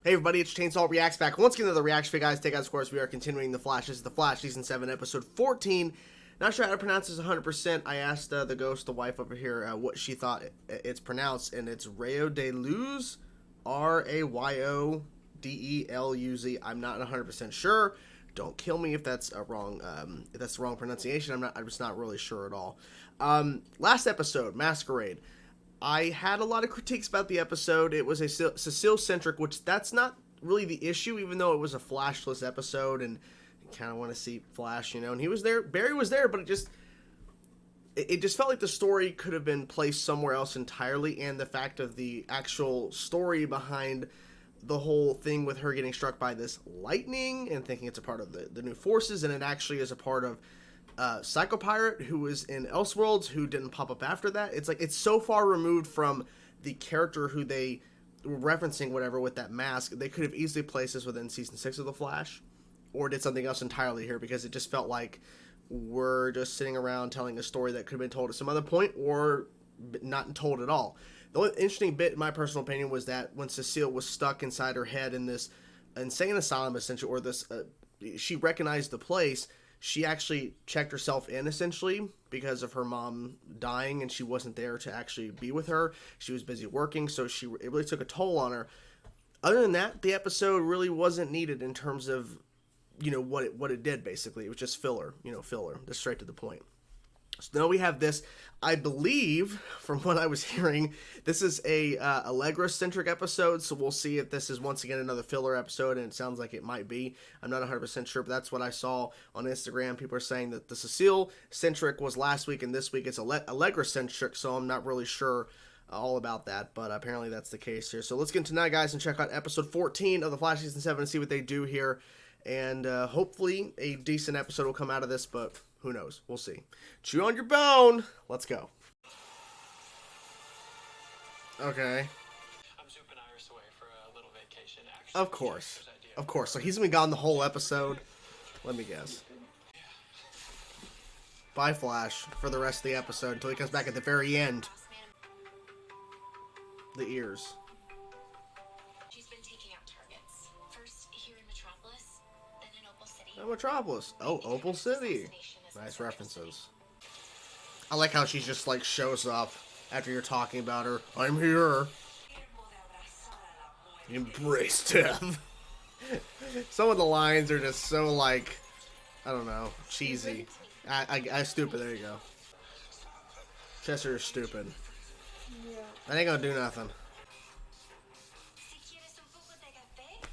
Hey everybody, it's Chainsaw Reacts back once again to the reaction video, guys. Take out, of course, we are continuing The Flash. This is The Flash, Season 7, Episode 14. Not sure how to pronounce this 100%. I asked the ghost, the wife over here, what she thought it's pronounced, and it's Rayo de Luz, R-A-Y-O-D-E-L-U-Z. I'm not 100% sure. Don't kill me if that's the wrong pronunciation. I'm just not really sure at all. Last episode, Masquerade. I had a lot of critiques about the episode. It was a Cecile-centric, which that's not really the issue, even though it was a Flashless episode, and you kind of want to see Flash, you know, and he was there, Barry was there, but it just felt like the story could have been placed somewhere else entirely, and the fact of the actual story behind the whole thing with her getting struck by this lightning and thinking it's a part of the new forces, and it actually is a part of Psycho Pirate, who was in Elseworlds, who didn't pop up after that. It's like it's so far removed from the character who they were referencing, whatever, with that mask. They could have easily placed this within Season 6 of The Flash, or did something else entirely here, because it just felt like we're just sitting around telling a story that could have been told at some other point, or not told at all. The only interesting bit, in my personal opinion, was that when Cecile was stuck inside her head in this insane asylum, essentially, or this, she recognized the place. She actually checked herself in, essentially, because of her mom dying, and she wasn't there to actually be with her. She was busy working, so it really took a toll on her. Other than that, the episode really wasn't needed in terms of, you know, what it did, basically. It was just filler, just straight to the point. So now we have this, I believe, from what I was hearing, this is a Allegra-centric episode, so we'll see if this is once again another filler episode, and it sounds like it might be. I'm not 100% sure, but that's what I saw on Instagram. People are saying that the Cecile-centric was last week, and this week it's Allegra-centric, so I'm not really sure all about that, but apparently that's the case here. So let's get into that, guys, and check out Episode 14 of The Flash Season 7 and see what they do here, and hopefully a decent episode will come out of this, but who knows? We'll see. Chew on your bone. Let's go. Okay. I'm zooping Iris away for a little vacation. Actually, of course. Of course. So he's been gone the whole episode. Let me guess. Bye, Flash, for the rest of the episode until he comes back at the very end. The ears. She's been taking out targets. First here in Metropolis, then in Opal City. Oh, Metropolis. Oh, Opal City. Nice references. I like how she just, like, shows up after you're talking about her. I'm here. Embrace death. Some of the lines are just so, like, I don't know, cheesy. I stupid. There you go. Chester is stupid. Yeah. That ain't gonna do nothing.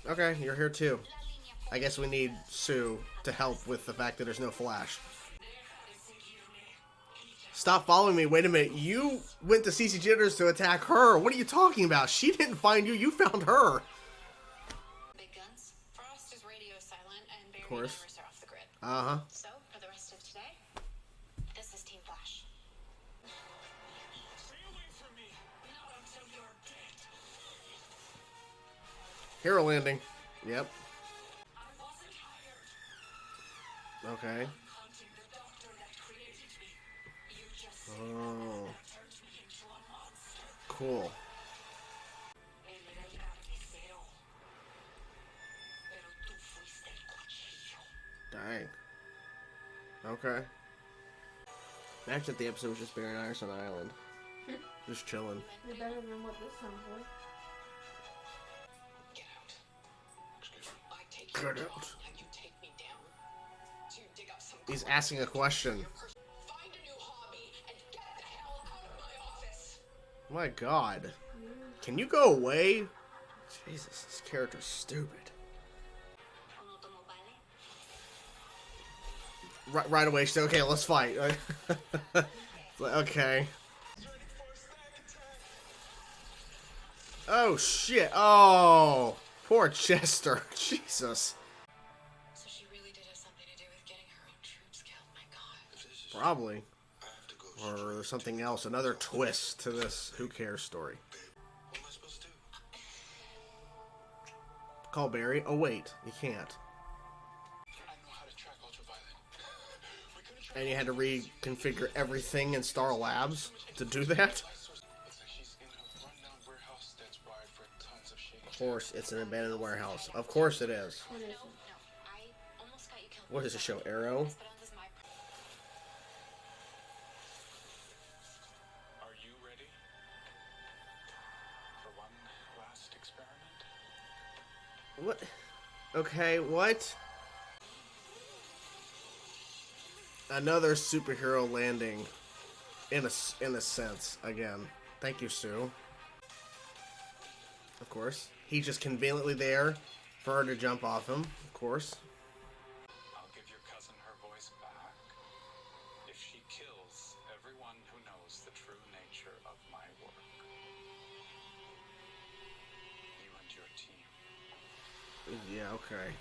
Okay, you're here too. I guess we need Sue to help with the fact that there's no Flash. Stop following me. Wait a minute. You went to CC Jitters to attack her. What are you talking about? She didn't find you. You found her. Big guns. Frost is radio silent, and Barry Of course. numbers are off the grid. Uh-huh. So, for the rest of today, this is Team Flash. Stay away from me. Not until you're dead. Hero landing. Yep. I wasn't hired. Okay. Hunting the doctor that created me. You just Oh. turned me into a monster. Cool. Pero tú fuiste el cuchillo. Dang. Okay. Imagine if the episode was just Barry and Iris on an island. Just chilling. You're better than what this sounds like. Get out. Excuse me. I take Get you out. down, and you take me down. To dig up some He's crap. asking a question. Find a new hobby and get the hell out of my office. My God. Can you go away? Jesus, this character's stupid. Right away, she's like, okay, let's fight. Okay. Oh, shit. Oh, poor Chester. Jesus. So she really did have something to do with getting her own troops killed. My God. Probably. Or there's something else, another twist to this who cares story. What am I supposed to do? Call Barry. Oh, wait. You can't. I know how to track ultraviolet. We couldn't track And you had to reconfigure everything in Star Labs to do that? Looks like she's in a rundown warehouse that's wired for tons of shady course, it's an abandoned warehouse. Of course it is. What is it? No, I almost got you killed. What does it show? Arrow? Esperanza's my Are you ready for one last experiment? What? Okay, what? Another superhero landing. In a sense, again. Thank you, Sue. Of course. He's just conveniently there for her to jump off him, of course. I'll give your cousin her voice back if she kills everyone who knows the true nature of my work. You and your team. Yeah, okay.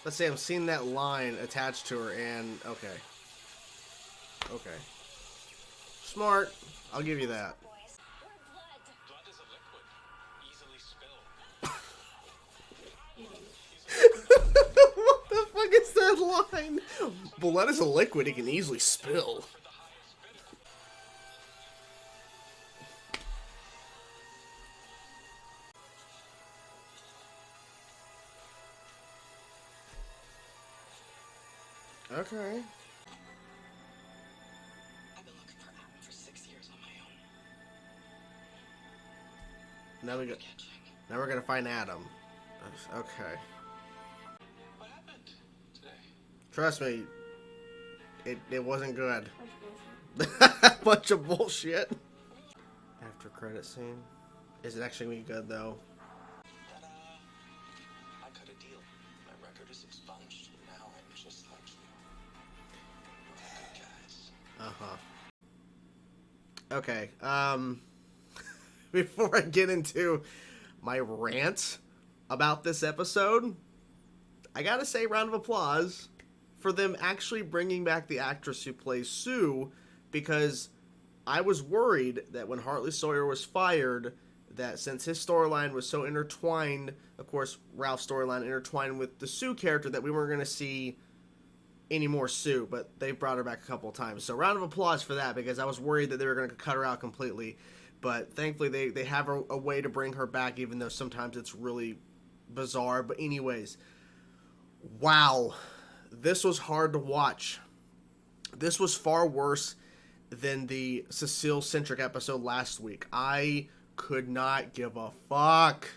Let's say I'm seeing that line attached to her and... Okay. Okay. Smart. I'll give you that. boys. We're blood. Blood is a liquid, easily spilled. What the fuck is that line? Blood is a liquid it can easily spill. For the highest bidder. Okay. I've been looking for Adam for 6 years on my own. Now we go. Catching. Now we're gonna find Adam. Okay. What happened today? Trust me. It wasn't good. That's bullshit. Bunch of bullshit. After credit scene. Is it actually gonna be good though? But, I cut a deal. My record is expunged. Now I'm just like you. Good guys. Uh-huh. Okay, before I get into my rant about this episode, I gotta say round of applause for them actually bringing back the actress who plays Sue, because I was worried that when Hartley Sawyer was fired, that since his storyline was so intertwined, of course, Ralph's storyline intertwined with the Sue character, that we weren't going to see any more Sue, but they brought her back a couple of times. So round of applause for that, because I was worried that they were going to cut her out completely. But thankfully they have a way to bring her back, even though sometimes it's really bizarre. But anyways, wow, this was hard to watch. This was far worse than the Cecile-centric episode last week. I could not give a fuck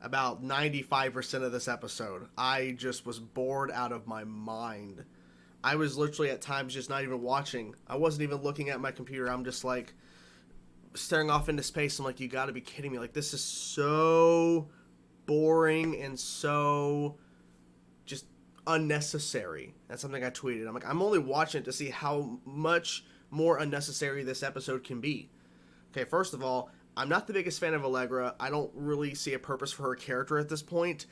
about 95% of this episode. I just was bored out of my mind. I was literally at times just not even watching. I wasn't even looking at my computer. I'm just like staring off into space. I'm like, you gotta be kidding me. Like, this is so boring and so just unnecessary. That's something I tweeted. I'm like, I'm only watching it to see how much more unnecessary this episode can be. Okay, first of all, I'm not the biggest fan of Allegra. I don't really see a purpose for her character at this point.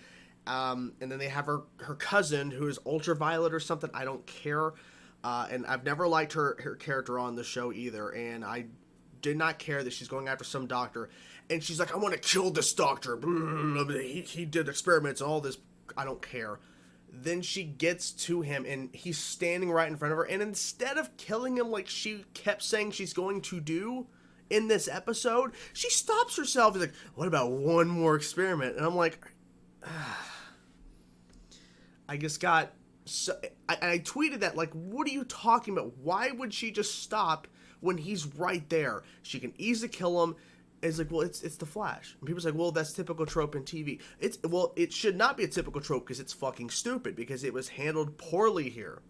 And then they have her cousin, who is Ultraviolet or something. I don't care. And I've never liked her character on the show either. And I did not care that she's going after some doctor. And she's like, I want to kill this doctor. He did experiments and all this. I don't care. Then she gets to him, and he's standing right in front of her. And instead of killing him like she kept saying she's going to do in this episode, she stops herself. She's like, what about one more experiment? And I'm like, I just got so I tweeted that, like, what are you talking about? Why would she just stop when he's right there? She can easily kill him. It's like, well, it's the Flash. And people's like, well, that's typical trope in TV. It should not be a typical trope, because it's fucking stupid, because it was handled poorly here.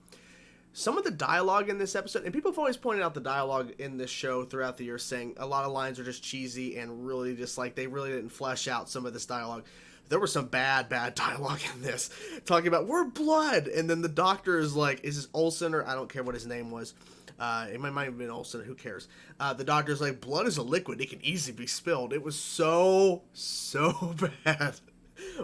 Some of the dialogue in this episode, and people have always pointed out the dialogue in this show throughout the years, saying a lot of lines are just cheesy and really just like they really didn't flesh out some of this dialogue. There was some bad dialogue in this, talking about, we're blood, and then the doctor is like, is this Olsen, or I don't care what his name was. It might have been Olsen, who cares? The doctor's like, blood is a liquid, it can easily be spilled. It was so bad.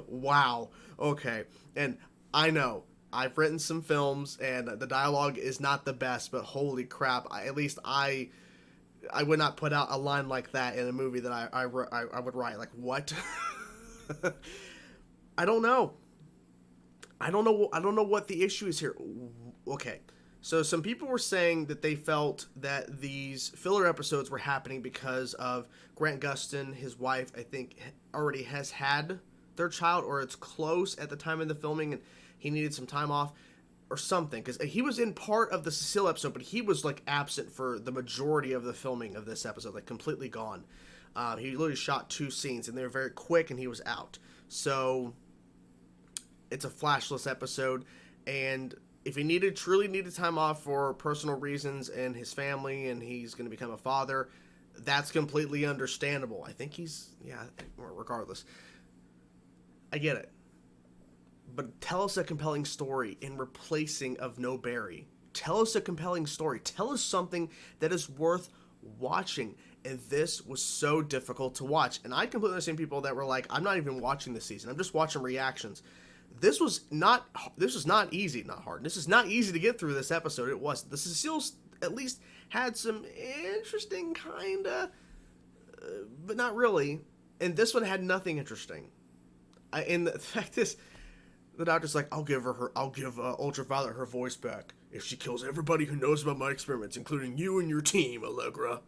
Wow. Okay. And I know, I've written some films, and the dialogue is not the best, but holy crap, I would not put out a line like that in a movie that I would write. Like, what? I don't know. I don't know what the issue is here. Okay, So some people were saying that they felt that these filler episodes were happening because of Grant Gustin, his wife, I think, already has had their child, or it's close at the time of the filming, and he needed some time off or something. Because he was in part of the Cecile episode, but he was, like, absent for the majority of the filming of this episode, like, completely gone. He literally shot 2 scenes, and they were very quick, and he was out. So it's a flashless episode, and if he truly needed time off for personal reasons and his family, and he's going to become a father, that's completely understandable. I think regardless. I get it. But tell us a compelling story in replacing of No Barry. Tell us a compelling story. Tell us something that is worth watching. And this was so difficult to watch. And I completely understand people that were like, I'm not even watching this season. I'm just watching reactions. This was not easy, not hard. This is not easy to get through this episode. It wasn't. The Ceciles at least had some interesting kinda, but not really. And this one had nothing interesting. And the fact is, the doctor's like, I'll give Ultraviolet her voice back if she kills everybody who knows about my experiments, including you and your team, Allegra.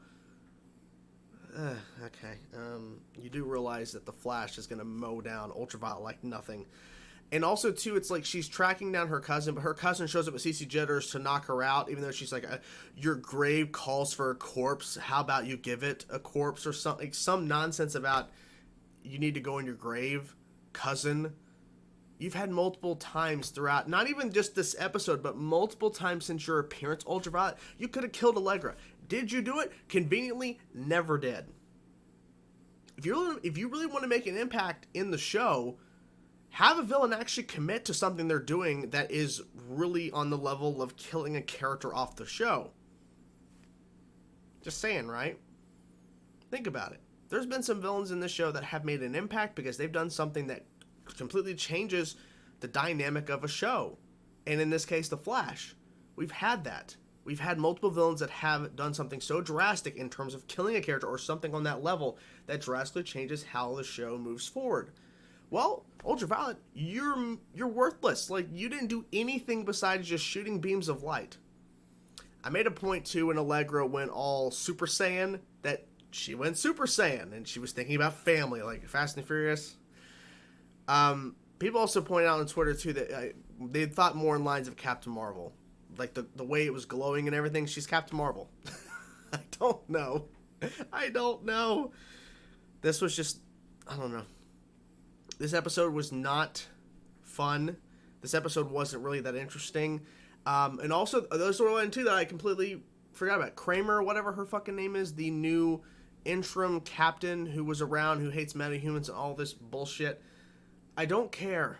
Okay. You do realize that the Flash is going to mow down Ultraviolet like nothing. And also, too, it's like she's tracking down her cousin, but her cousin shows up at CC Jitters to knock her out, even though she's like, your grave calls for a corpse. How about you give it a corpse or something? Like some nonsense about you need to go in your grave, cousin. You've had multiple times throughout, not even just this episode, but multiple times since your appearance, Ultraviolet, you could have killed Allegra. Did you do it? Conveniently, never did. If you really want to make an impact in the show, have a villain actually commit to something they're doing that is really on the level of killing a character off the show. Just saying, right? Think about it. There's been some villains in this show that have made an impact because they've done something that completely changes the dynamic of a show. And in this case, The Flash. We've had that. We've had multiple villains that have done something so drastic in terms of killing a character or something on that level that drastically changes how the show moves forward. Well, Ultraviolet, you're worthless. Like, you didn't do anything besides just shooting beams of light. I made a point, too, when Allegra went all Super Saiyan, that she went Super Saiyan, and she was thinking about family, like Fast and Furious. People also pointed out on Twitter, too, that they thought more in lines of Captain Marvel. Like, the way it was glowing and everything, she's Captain Marvel. I don't know. This was just, I don't know. This episode was not fun. This episode wasn't really that interesting. And also, those were one, too, that I completely forgot about. Kramer, whatever her fucking name is, the new interim captain who was around, who hates metahumans and all this bullshit. I don't care.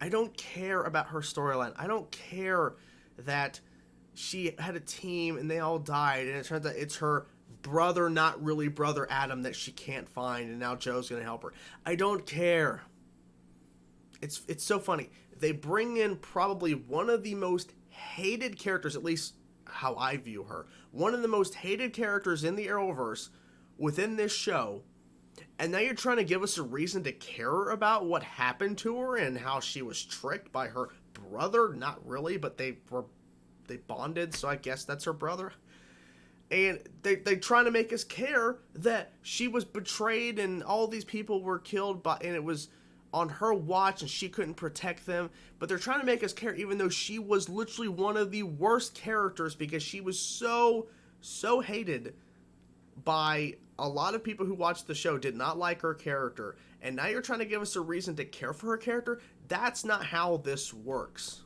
I don't care about her storyline. I don't care that she had a team and they all died, and it turns out it's her brother, not really brother Adam, that she can't find, and now Joe's gonna help her. I don't care. It's so funny. They bring in probably one of the most hated characters, at least how I view her, one of the most hated characters in the Arrowverse within this show, and now you're trying to give us a reason to care about what happened to her and how she was tricked by her brother. Not really, but they bonded, so I guess that's her brother. And they trying to make us care that she was betrayed and all these people were killed and it was on her watch and she couldn't protect them. But they're trying to make us care even though she was literally one of the worst characters because she was so hated by a lot of people who watched the show, did not like her character. And now you're trying to give us a reason to care for her character? That's not how this works.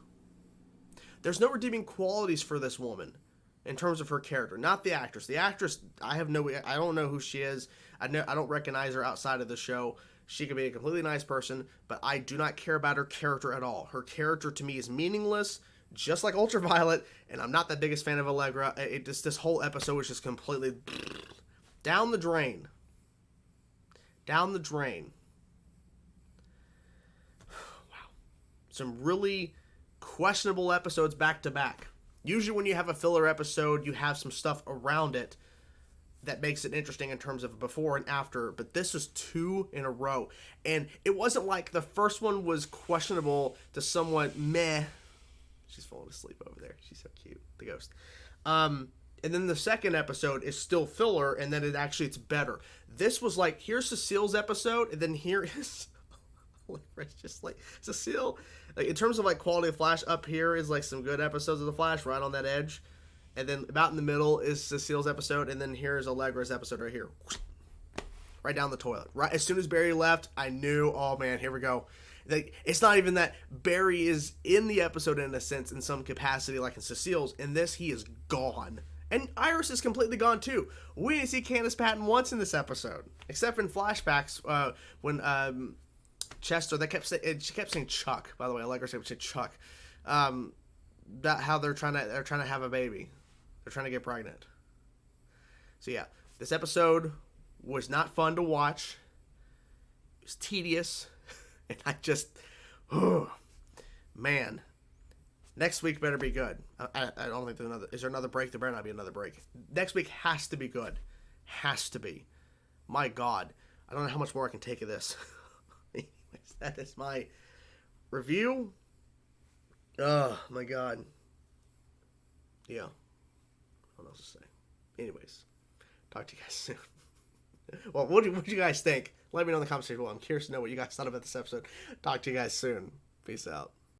There's no redeeming qualities for this woman in terms of her character, not the actress. The actress, I don't know who she is. I don't recognize her outside of the show. She could be a completely nice person, but I do not care about her character at all. Her character to me is meaningless, just like Ultraviolet, and I'm not the biggest fan of Allegra. This whole episode was just completely down the drain. Down the drain. Wow. Some really questionable episodes back to back. Usually when you have a filler episode, you have some stuff around it that makes it interesting in terms of before and after, but this was 2 in a row. And it wasn't like the first one was questionable to somewhat meh. She's falling asleep over there. She's so cute. The ghost. And then the second episode is still filler, and then it's better. This was like, here's Cecile's episode, and then here is it's just like Cecile. Like in terms of like quality of Flash, up here is like some good episodes of the Flash, right on that edge, and then about in the middle is Cecile's episode, and then here's Allegra's episode right here, right down the toilet. Right as soon as Barry left, I knew, oh man, here we go. Like, it's not even that Barry is in the episode in a sense, in some capacity, like in Cecile's. In this, he is gone. And Iris is completely gone too. We didn't see Candace Patton once in this episode, except in flashbacks when Chester. She kept saying Chuck. By the way, Allegra said Chuck. That how they're trying to have a baby. They're trying to get pregnant. So yeah, this episode was not fun to watch. It was tedious, and I just, oh man. Next week better be good. I don't think there's another. Is there another break? There better not be another break. Next week has to be good. Has to be. My God. I don't know how much more I can take of this. Anyways, that is my review. Oh, my God. Yeah. What else to say? Anyways. Talk to you guys soon. Well, what do you guys think? Let me know in the comments section below. I'm curious to know what you guys thought about this episode. Talk to you guys soon. Peace out.